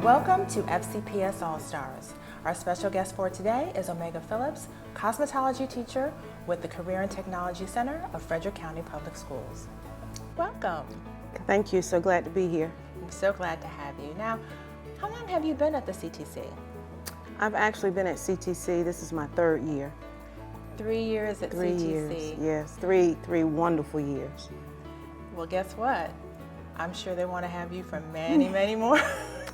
Welcome to FCPS All-Stars. Our special guest for today is Phillips, cosmetology teacher with the Career and Technology Center of Frederick County Public Schools. Welcome. Thank you, so glad to be here. I'm so glad to have you. Now, how long have you been at the CTC? I've actually been at CTC, this is my third year. 3 years at 3 CTC. years, yes, three wonderful years. Well, guess what? I'm sure they want to have you for many, many more.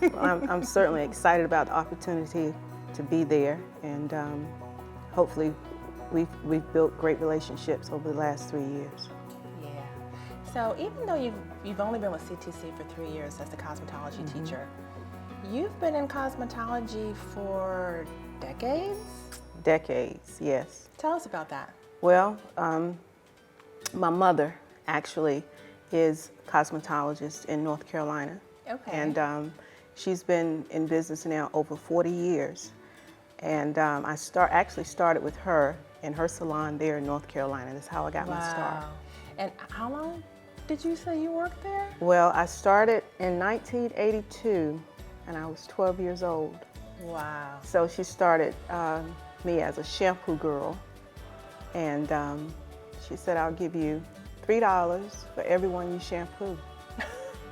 Well, I'm certainly excited about the opportunity to be there, and hopefully we've built great relationships over the last 3 years. Yeah. So even though you've only been with CTC for 3 years as the cosmetology teacher, you've been in cosmetology for decades? Decades, yes. Tell us about that. Well, my mother actually is a cosmetologist in North Carolina. Okay. And she's been in business now over 40 years. And I actually started with her in her salon there in North Carolina. That's how I got my start. And how long did you say you worked there? Well, I started in 1982, and I was 12 years old. Wow. So she started me as a shampoo girl, and she said, I'll give you $3 for everyone you shampoo.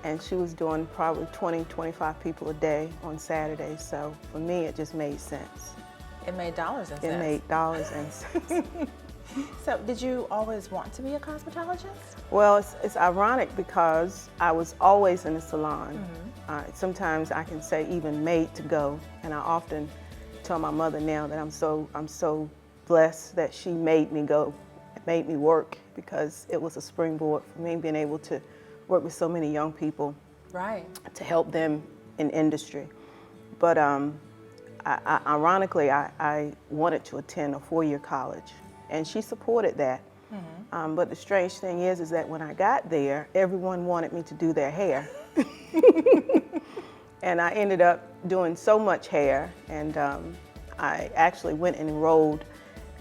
And she was doing probably 20, 25 people a day on Saturdays. So for me, it just made sense. It made dollars and cents. It made dollars and cents. So did you always want to be a cosmetologist? Well, it's ironic because I was always in the salon. Sometimes I can say even made to go. And I often tell my mother now that I'm so blessed that she made me go, made me work, because it was a springboard for me being able to work with so many young people, right, to help them in industry. But ironically, I wanted to attend a 4-year college, and she supported that. But the strange thing is that when I got there, everyone wanted me to do their hair. And I ended up doing so much hair, and I actually went and enrolled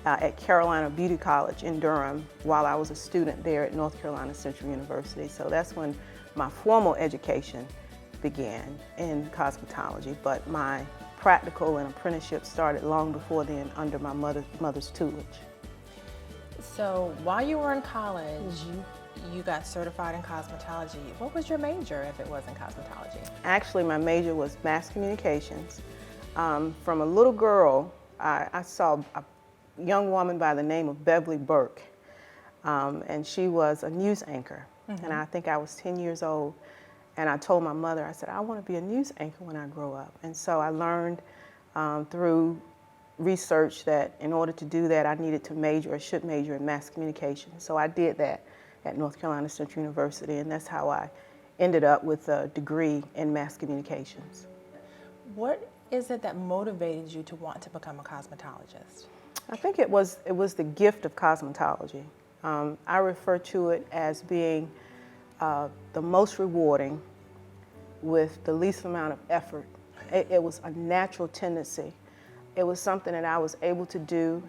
at Carolina Beauty College in Durham while I was a student there at North Carolina Central University. So that's when my formal education began in cosmetology, but my practical and apprenticeship started long before then under my mother's tutelage. So while you were in college, you got certified in cosmetology. What was your major if it wasn't cosmetology? Actually, my major was mass communications. From a little girl, I saw a young woman by the name of Beverly Burke, and she was a news anchor. And I think I was 10 years old, and I told my mother, I said, I want to be a news anchor when I grow up. And so I learned through research that in order to do that, I needed to major or should major in mass communication. So I did that at North Carolina Central University, and that's how I ended up with a degree in mass communications. What is it that motivated you to want to become a cosmetologist? I think it was the gift of cosmetology. I refer to it as being the most rewarding with the least amount of effort. It was a natural tendency. It was something that I was able to do.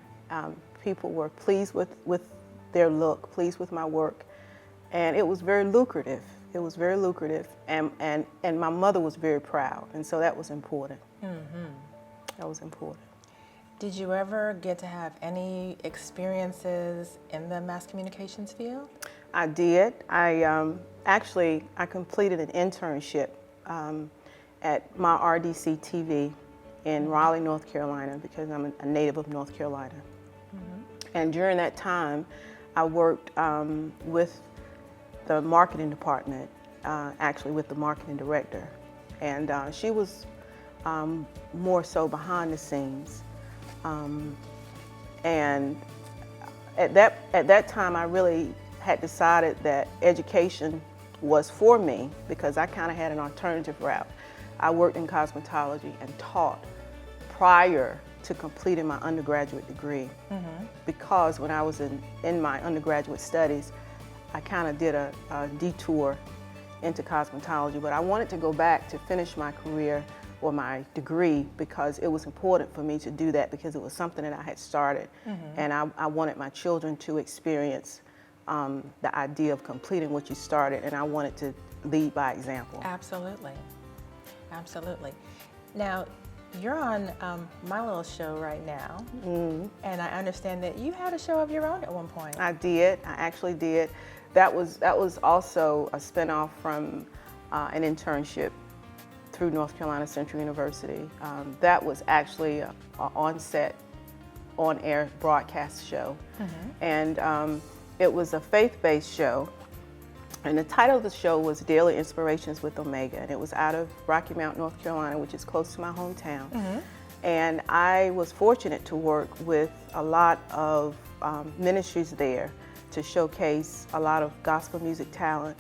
People were pleased with their look, pleased with my work, and it was very lucrative. It was very lucrative, and my mother was very proud, and so that was important. That was important. Did you ever get to have any experiences in the mass communications field? I did. I completed an internship at my RDC TV in Raleigh, North Carolina, because I'm a native of North Carolina. And during that time, I worked with the marketing department, actually with the marketing director. And she was more so behind the scenes. And at that time, I really had decided that education was for me, because I kind of had an alternative route. I worked in cosmetology and taught prior to completing my undergraduate degree, because when I was in my undergraduate studies, I kind of did a detour into cosmetology, but I wanted to go back to finish my career or my degree, because it was important for me to do that, because it was something that I had started, and I wanted my children to experience the idea of completing what you started, and I wanted to lead by example. Absolutely. Absolutely. Now, you're on my little show right now, and I understand that you had a show of your own at one point. I did. I actually did. That was also a spinoff from an internship through North Carolina Central University. That was actually a on-set, on-air broadcast show, and it was a faith-based show. And the title of the show was Daily Inspirations with Omega, and it was out of Rocky Mount, North Carolina, which is close to my hometown. And I was fortunate to work with a lot of ministries there to showcase a lot of gospel music talent,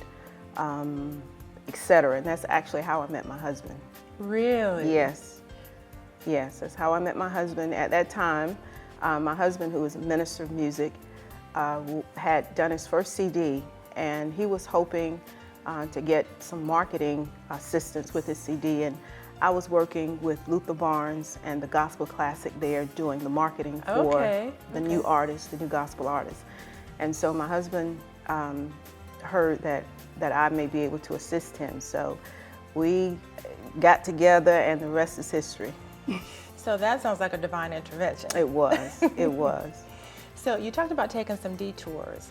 etc. And that's actually how I met my husband. Really? Yes. Yes, that's how I met my husband. At that time, my husband, who was a minister of music, had done his first CD, and he was hoping to get some marketing assistance with his CD. And I was working with Luther Barnes and the Gospel Classic there doing the marketing for the new artists, the new gospel artists. And so my husband heard that I may be able to assist him. So we got together, and the rest is history. So that sounds like a divine intervention. It was, it was. So you talked about taking some detours.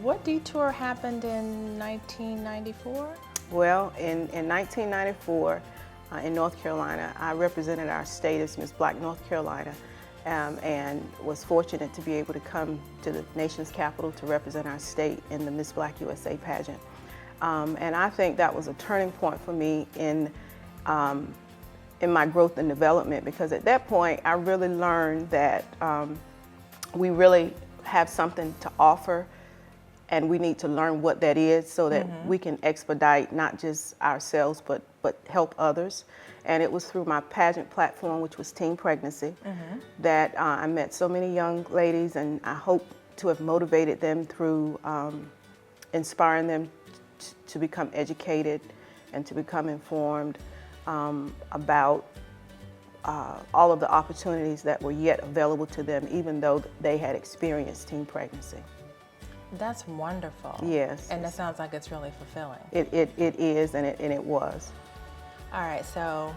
What detour happened in 1994? Well, in 1994, in North Carolina, I represented our state as Miss Black North Carolina, and was fortunate to be able to come to the nation's capital to represent our state in the Miss Black USA pageant. And I think that was a turning point for me in my growth and development, because at that point I really learned that we really have something to offer, and we need to learn what that is so that we can expedite not just ourselves but help others. And it was through my pageant platform, which was Teen Pregnancy, that I met so many young ladies, and I hope to have motivated them through inspiring them to become educated and to become informed about all of the opportunities that were yet available to them, even though they had experienced teen pregnancy. That's wonderful. Yes. And that sounds like it's really fulfilling. It is, and it was. All right, so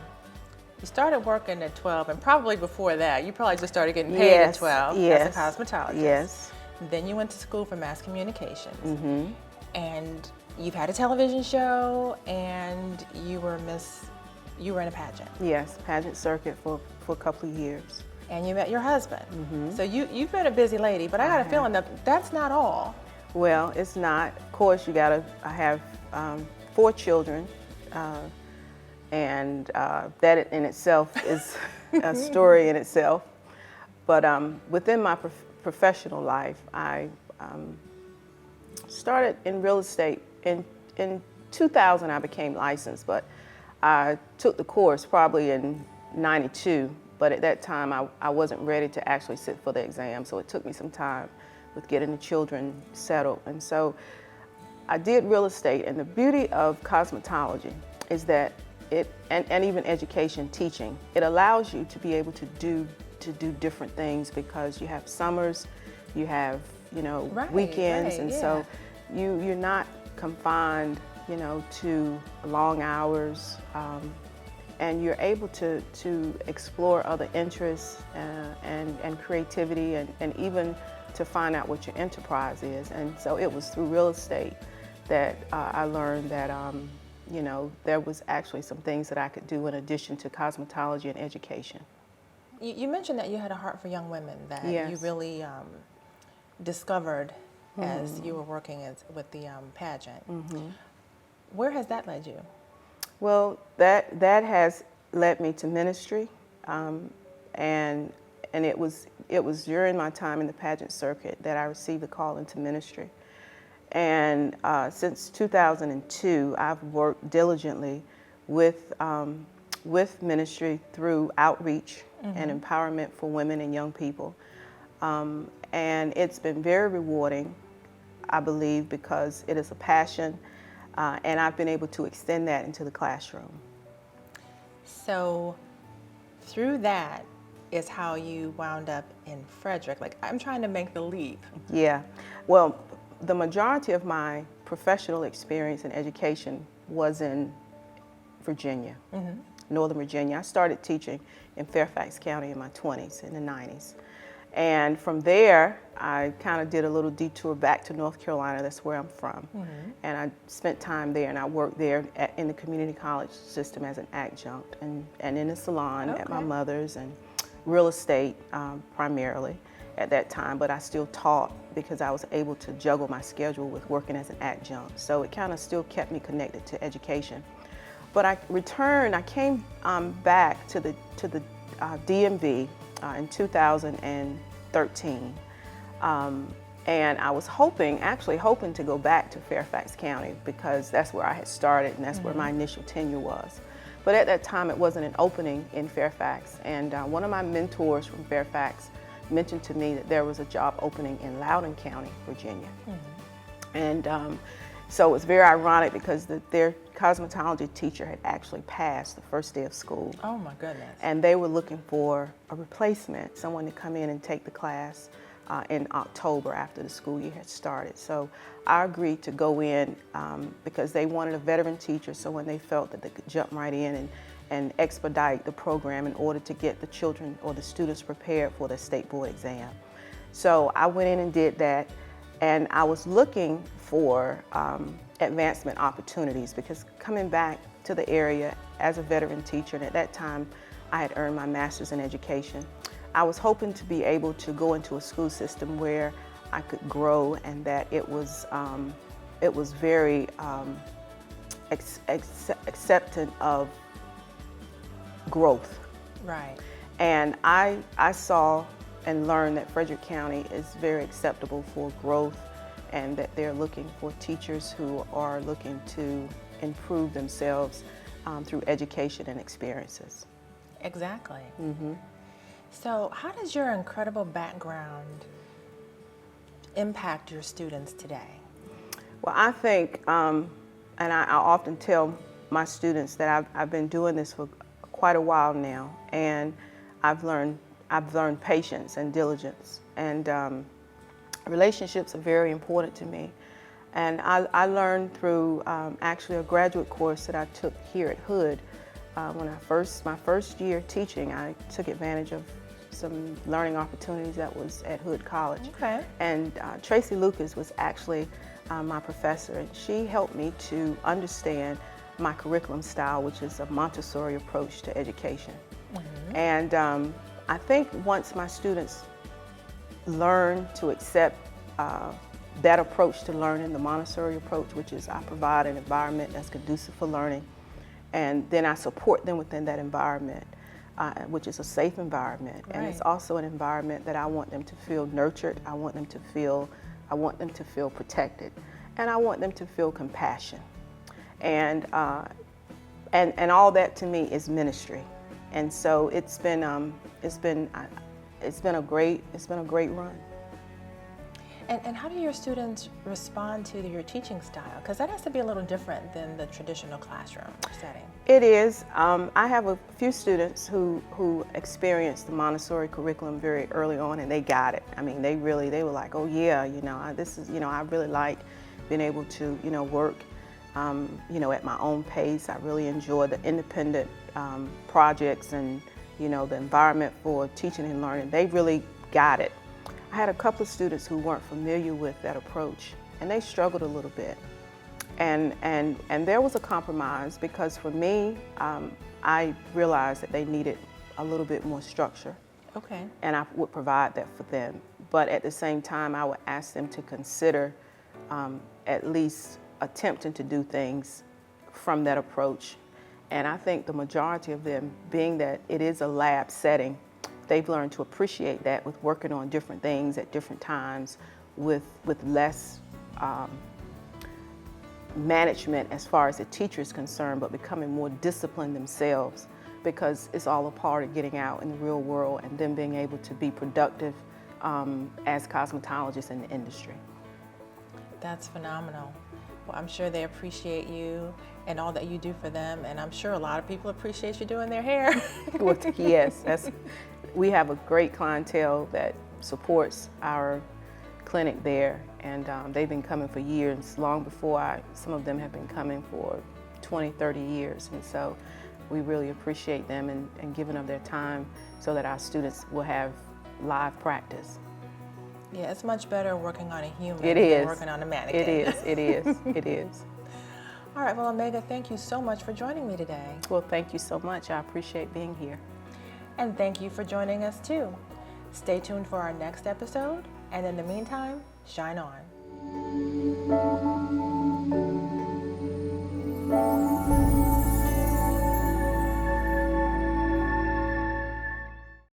you started working at 12, and probably before that, you probably just started getting paid at 12 as a cosmetologist. Yes. Then you went to school for mass communications. And you've had a television show, and you were in a pageant. Yes, pageant circuit for a couple of years. And you met your husband. So you've been a busy lady, but I got a feeling that that's not all. Well, it's not. Of course, I have 4 children, and that in itself is a story in itself. But within my professional life, I started in real estate. In 2000, I became licensed, but I took the course probably in '92. But at that time, I wasn't ready to actually sit for the exam, so it took me some time with getting the children settled. And so I did real estate, and the beauty of cosmetology is that and even education, teaching, it allows you to be able to do different things, because you have summers, you have weekends, and so you're not confined to long hours, and you're able to explore other interests and creativity, and even to find out what your enterprise is. And so it was through real estate that I learned that there was actually some things that I could do in addition to cosmetology and education. You mentioned that you had a heart for young women, that Yes. you really discovered as you were working with the pageant. Where has that led you? Well, that has led me to ministry, and it was during my time in the pageant circuit that I received a call into ministry. And since 2002, I've worked diligently with ministry through outreach and empowerment for women and young people, and it's been very rewarding, I believe, because it is a passion. And I've been able to extend that into the classroom. So through that is how you wound up in Frederick. Like, I'm trying to make the leap. Yeah. Well, the majority of my professional experience and education was in Virginia. Northern Virginia. I started teaching in Fairfax County in my 20s, in the 90s. And from there, I kind of did a little detour back to North Carolina. That's where I'm from. And I spent time there, and I worked there in the community college system as an adjunct, and in a salon at my mother's, and real estate primarily at that time. But I still taught because I was able to juggle my schedule with working as an adjunct. So it kind of still kept me connected to education. But I came back to the DMV in 2013. And I was actually hoping to go back to Fairfax County because that's where I had started and that's where my initial tenure was. But at that time, it wasn't an opening in Fairfax. And one of my mentors from Fairfax mentioned to me that there was a job opening in Loudoun County, Virginia. And so it was very ironic because their cosmetology teacher had actually passed the first day of school. Oh my goodness. And they were looking for a replacement, someone to come in and take the class in October after the school year had started. So I agreed to go in because they wanted a veteran teacher, so when they felt that they could jump right in and expedite the program in order to get the children or the students prepared for the state board exam. So I went in and did that, and I was looking for advancement opportunities because coming back to the area as a veteran teacher, and at that time I had earned my master's in education, I was hoping to be able to go into a school system where I could grow and that it was very acceptant of growth. Right. And I saw and learned that Frederick County is very acceptable for growth and that they're looking for teachers who are looking to improve themselves through education and experiences. Exactly. So how does your incredible background impact your students today? Well, I think, and I often tell my students that I've been doing this for quite a while now, and I've learned patience and diligence, and relationships are very important to me. And I learned through actually a graduate course that I took here at Hood. When my first year teaching, I took advantage of some learning opportunities that was at Hood College. Okay. And Tracy Lucas was actually my professor, and she helped me to understand my curriculum style, which is a Montessori approach to education. And I think once my students learn to accept that approach to learning, the Montessori approach, which is I provide an environment that's conducive for learning, and then I support them within that environment, which is a safe environment. Right. And it's also an environment that I want them to feel nurtured, I want them to feel protected, and I want them to feel compassion. And all that to me is ministry. And so it's been a great run. And how do your students respond to your teaching style? Because that has to be a little different than the traditional classroom setting. It is. I have a few students who experienced the Montessori curriculum very early on, and they got it. I mean, they were like, oh yeah, I really like being able to, work, at my own pace. I really enjoy the independent projects and, the environment for teaching and learning. They really got it. I had a couple of students who weren't familiar with that approach, and they struggled a little bit. And there was a compromise because for me, I realized that they needed a little bit more structure. Okay. And I would provide that for them. But at the same time, I would ask them to consider at least attempting to do things from that approach. And I think the majority of them, being that it is a lab setting, they've learned to appreciate that with working on different things at different times with less management as far as the teacher is concerned, but becoming more disciplined themselves because it's all a part of getting out in the real world and them being able to be productive as cosmetologists in the industry. That's phenomenal. Well, I'm sure they appreciate you and all that you do for them, and I'm sure a lot of people appreciate you doing their hair. Well, yes, we have a great clientele that supports our clinic there, and they've been coming for years, long before some of them have been coming for 20, 30 years, and so we really appreciate them and giving of their time so that our students will have live practice. Yeah, it's much better working on a human It than is. working on a mannequin. It is, it is, it is. All right, well, Omega, thank you so much for joining me today. Well, thank you so much. I appreciate being here. And thank you for joining us too. Stay tuned for our next episode, and in the meantime, shine on.